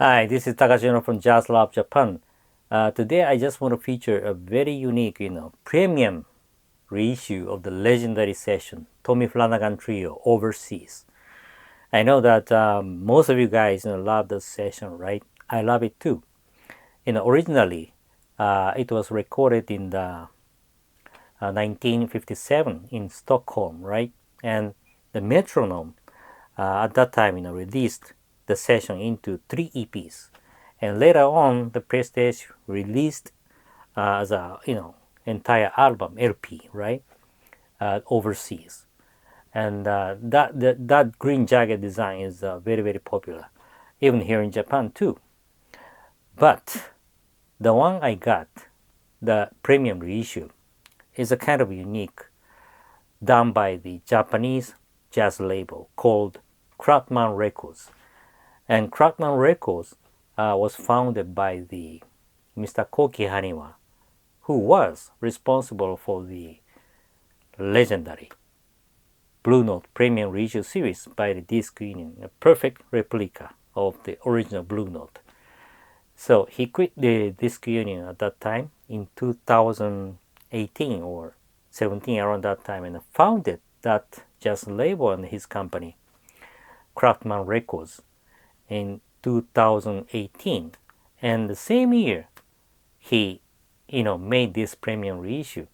Hi, this is Takashino from Jazz Lab Japan. Today I just want to feature a very unique, premium reissue of the legendary session, Tommy Flanagan Trio Overseas. I know that most of you guys love the session, right? I love it too. Originally, it was recorded in the 1957 in Stockholm, right? And the Metronome at that time, released the session into 3 EPs, and later on, the Prestige released as a entire album LP, right? Overseas, and that green jacket design is very popular, even here in Japan too. But the one I got, the premium reissue, is a kind of unique, done by the Japanese jazz label called Craftman Records. And Craftman Records was founded by the Mr. Koki Haniwa, who was responsible for the legendary Blue Note Premium Reissue series by the Disc Union, a perfect replica of the original Blue Note. So he quit the Disc Union at that time in 2018 or 17, around that time, and founded that jazz label and his company, Craftman Records, in 2018. And the same year, he made this premium reissue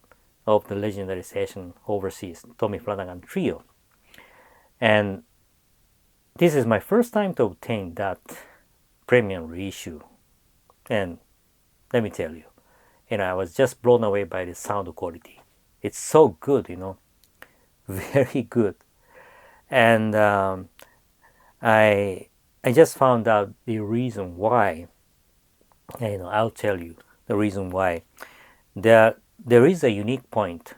of the legendary session Overseas, Tommy Flanagan Trio. And this is my first time to obtain that premium reissue. And let me tell you, I was just blown away by the sound quality. It's so good, very good. And I just found out the reason why. I'll tell you the reason why. There is a unique point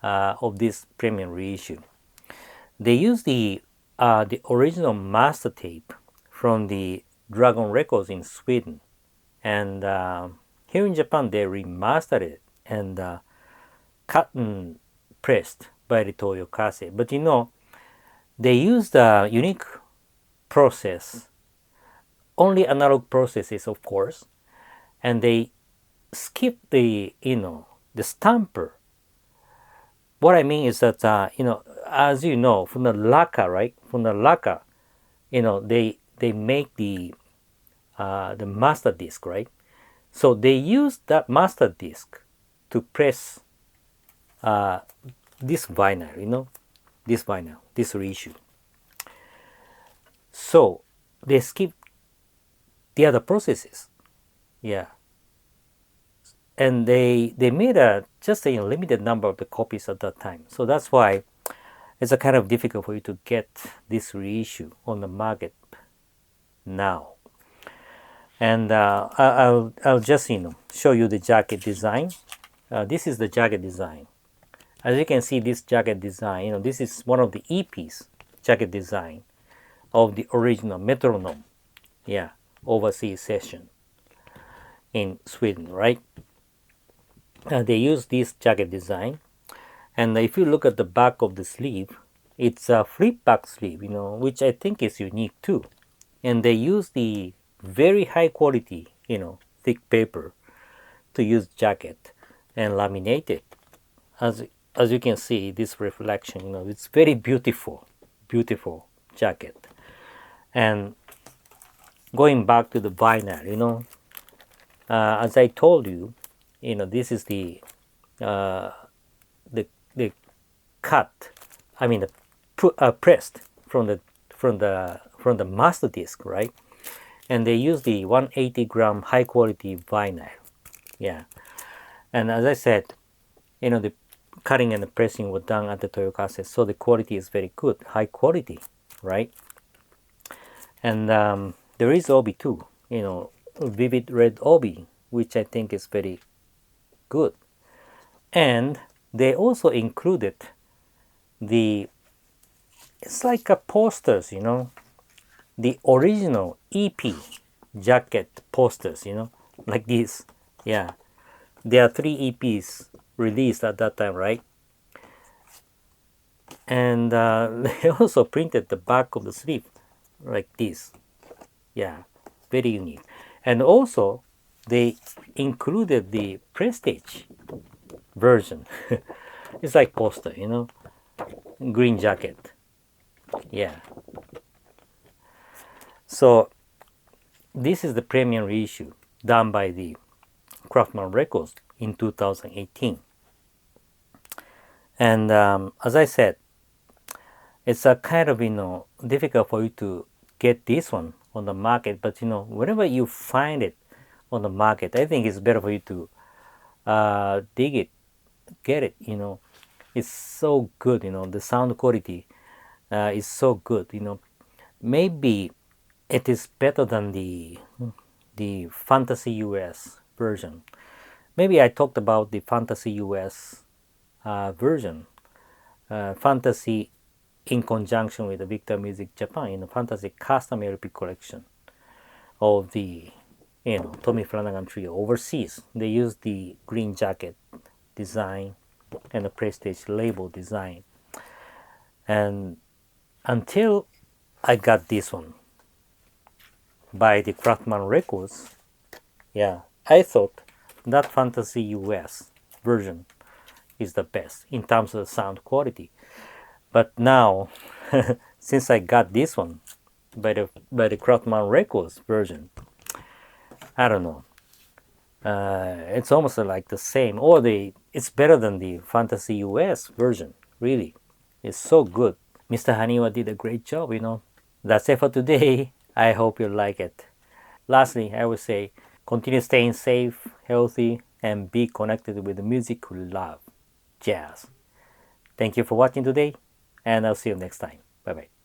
of this premium reissue. They use the original master tape from the Dragon Records in Sweden, and here in Japan they remastered it and cut and pressed by the Toyo Kasei. But they used a unique process, only analog processes, of course, and they skipped the stamper. What I mean is that as you know, from the lacquer, right? From the lacquer, they make the master disc, right? So they use that master disc to press this vinyl, this reissue. So they skip the other processes, yeah. And they made just a limited number of the copies at that time. So that's why it's a kind of difficult for you to get this reissue on the market now. And I'll just show you the jacket design. This is the jacket design. As you can see, this jacket design, this is one of the EPs jacket design of the original Metronome, yeah, overseas session in Sweden, right? They use this jacket design, and if you look at the back of the sleeve, it's a flipback sleeve, which I think is unique too. And they use the very high quality, thick paper to use jacket and laminate it. As you can see, this reflection, it's very beautiful jacket. And going back to the vinyl, as I told you, this is the cut. I mean, pressed from the master disc, right? And they use the 180-gram high quality vinyl, yeah. And as I said, the cutting and the pressing were done at the Toyo Kasei, so the quality is very good, high quality, right? And there is obi too, vivid red obi, which I think is very good. And they also included it's like a posters, the original EP jacket posters, like this, yeah. There are 3 EPs released at that time, right? And they also printed the back of the sleeve like this, yeah. very unique. And also, they included the Prestige version. It's like poster, green jacket. Yeah. So this is the premium reissue done by the Craftman Records in 2018. And as I said, it's a kind of difficult for you to get this one on the market. But whenever you find it on the market, I think it's better for you to dig it, get it. It's so good. The sound quality is so good. Maybe it is better than the Fantasy US version. Maybe I talked about the Fantasy US version. Fantasy in conjunction with the Victor Music Japan in the Fantasy Custom LP collection of the Tommy Flanagan Trio Overseas. They used the green jacket design and the Prestige label design. And until I got this one by the Craftman Records, I thought that Fantasy US version is the best in terms of the sound quality. But now, since I got this one by the Craftman Records version, I don't know. It's almost like the same, or it's better than the Fantasy US version. Really, it's so good. Mr. Haniwa did a great job. That's it for today. I hope you like it. Lastly, I would say continue staying safe, healthy, and be connected with the music you love, jazz. Thank you for watching today, and I'll see you next time. Bye bye.